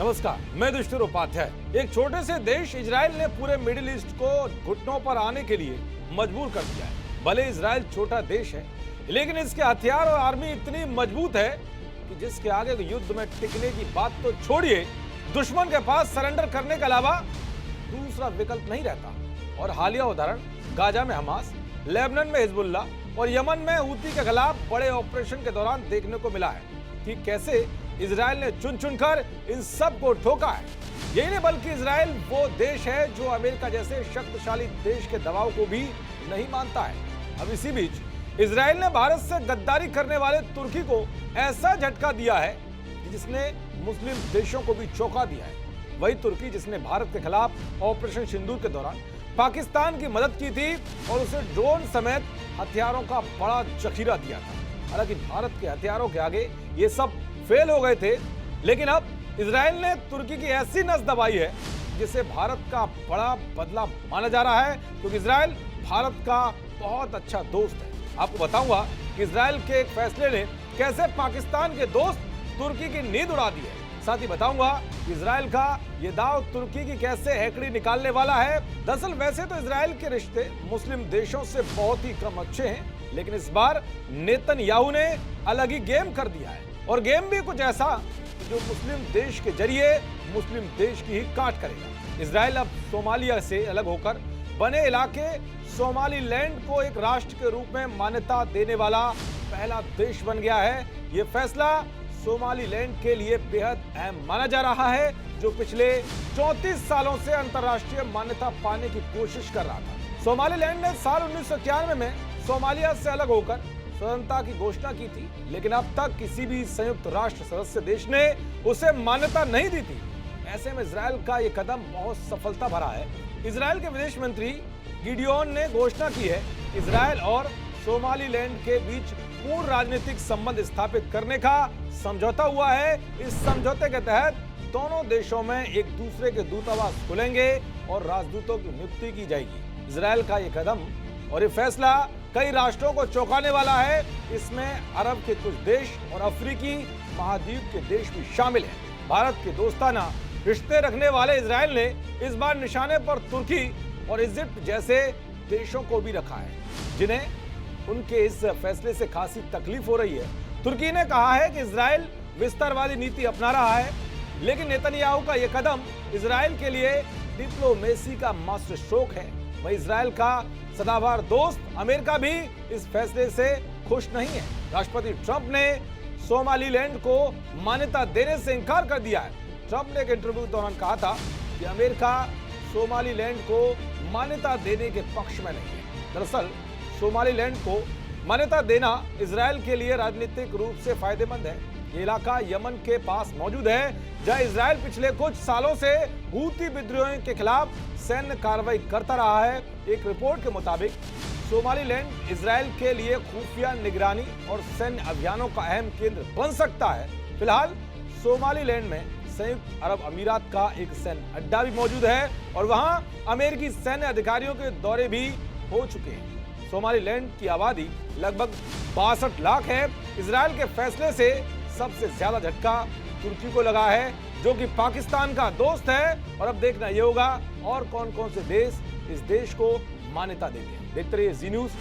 नमस्कार, मैं दुष्टर उपाध्याय। एक छोटे से देश इजराइल ने पूरे मिडिल ईस्ट को घुटनों पर आने के लिए मजबूर कर दिया है। भले इजराइल छोटा देश है, लेकिन इसके हथियार और आर्मी इतनी मजबूत है कि जिसके आगे युद्ध में टिकने की बात तो छोड़िए, दुश्मन के पास सरेंडर करने के अलावा दूसरा विकल्प नहीं रहता। और हालिया उदाहरण गाजा में हमास, लेबनान में हिजबुल्ला और यमन में हूती के खिलाफ बड़े ऑपरेशन के दौरान देखने को मिला है कि कैसे इजराइल ने चुन चुनकर इन सब को ठोका है। यही नहीं बल्कि इजराइल वो देश है जो अमेरिका जैसे शक्तिशाली देश के दबाव को भी नहीं मानता है। अब इसी बीच इजराइल ने भारत से गद्दारी करने वाले तुर्की को ऐसा झटका दिया है कि जिसने मुस्लिम देशों को भी चौंका दिया है। वही तुर्की जिसने भारत के खिलाफ ऑपरेशन सिंदूर के दौरान पाकिस्तान की मदद की थी और उसे ड्रोन समेत हथियारों का बड़ा जखीरा दिया था। हालांकि भारत के हथियारों के आगे ये सब फेल हो गए थे, लेकिन अब इजराइल ने तुर्की की ऐसी नस दबाई है जिसे भारत का बड़ा बदला माना जा रहा है, क्योंकि इजराइल भारत का बहुत अच्छा दोस्त है। आपको बताऊंगा कि इजराइल के एक फैसले ने कैसे पाकिस्तान के दोस्त तुर्की की नींद उड़ा दी है। साथ ही बताऊंगा कि इजराइल का ये दाव तुर्की की कैसे हैकड़ी निकालने वाला है। दरअसल वैसे तो इजराइल के रिश्ते मुस्लिम देशों से बहुत ही कम अच्छे हैं, लेकिन इस बार नेतन्याहू ने अलग ही गेम कर दिया है, और गेम भी कुछ ऐसा जो मुस्लिम देश के जरिए मुस्लिम देश की ही काट करेगा। इजराइल अब सोमालिया से अलग होकर बने इलाके सोमालीलैंड को एक राष्ट्र के रूप में मान्यता देने वाला पहला देश बन गया है। ये फैसला सोमालीलैंड के लिए बेहद अहम माना जा रहा है, जो पिछले 34 सालों से अंतर्राष्ट्रीय मान्यता पाने की कोशिश कर रहा था। सोमालीलैंड ने साल 1991 में सोमालिया से अलग होकर स्वतंत्रता की घोषणा की थी, लेकिन अब तक किसी भी संयुक्त राष्ट्र सदस्य देश ने उसे मान्यता नहीं दी थी। ऐसे में इजराइल का यह कदम बहुत सफलता भरा है। इजराइल के विदेश मंत्री गिडियोन ने घोषणा की है कि इजराइल और सोमालीलैंड के बीच पूर्ण राजनीतिक संबंध स्थापित करने का समझौता हुआ है। इस समझौते के तहत दोनों देशों में एक दूसरे के दूतावास खुलेंगे और राजदूतों की नियुक्ति की जाएगी। इजराइल का यह कदम और ये फैसला कई राष्ट्रों को चौंकाने वाला है। इसमें अरब के कुछ देश और अफ्रीकी महाद्वीप के देश भी शामिल हैं। भारत के दोस्ताना रिश्ते रखने वाले इजराइल ने इस बार निशाने पर तुर्की और इजिप्ट जैसे देशों को भी रखा है, जिन्हें उनके इस फैसले से खासी तकलीफ हो रही है। तुर्की ने कहा है कि इजराइल विस्तारवादी नीति अपना रहा है, लेकिन नेतन्याहू का यह कदम इजराइल के लिए डिप्लोमेसी का मास्टर स्ट्रोक है। वहीं इजराइल का सदाबहार दोस्त अमेरिका भी इस फैसले से खुश नहीं है। राष्ट्रपति ट्रंप ने सोमालीलैंड को मान्यता देने से इनकार कर दिया है। ट्रंप ने एक इंटरव्यू के दौरान कहा था कि अमेरिका सोमालीलैंड को मान्यता देने के पक्ष में नहीं है। दरअसल सोमालीलैंड को मान्यता देना इजराइल के लिए राजनीतिक रूप से फायदेमंद है। ये इलाका यमन के पास मौजूद है, जहां इजराइल पिछले कुछ सालों से हूती विद्रोहियों के खिलाफ सैन्य कार्रवाई करता रहा है। एक रिपोर्ट के मुताबिक सोमालीलैंड इजराइल के लिए खुफिया निगरानी और सैन्य अभियानों का अहम केंद्र बन सकता है। फिलहाल सोमालीलैंड में संयुक्त अरब अमीरात का एक सैन्य अड्डा भी मौजूद है और वहां अमेरिकी सैन्य अधिकारियों के दौरे भी हो चुके हैं। सोमालीलैंड की आबादी लगभग 62 लाख है। इजराइल के फैसले से सबसे ज्यादा झटका तुर्की को लगा है, जो कि पाकिस्तान का दोस्त है। और अब देखना यह होगा और कौन कौन से देश इस देश को मान्यता देते हैं। देखते रहिए जी न्यूज़।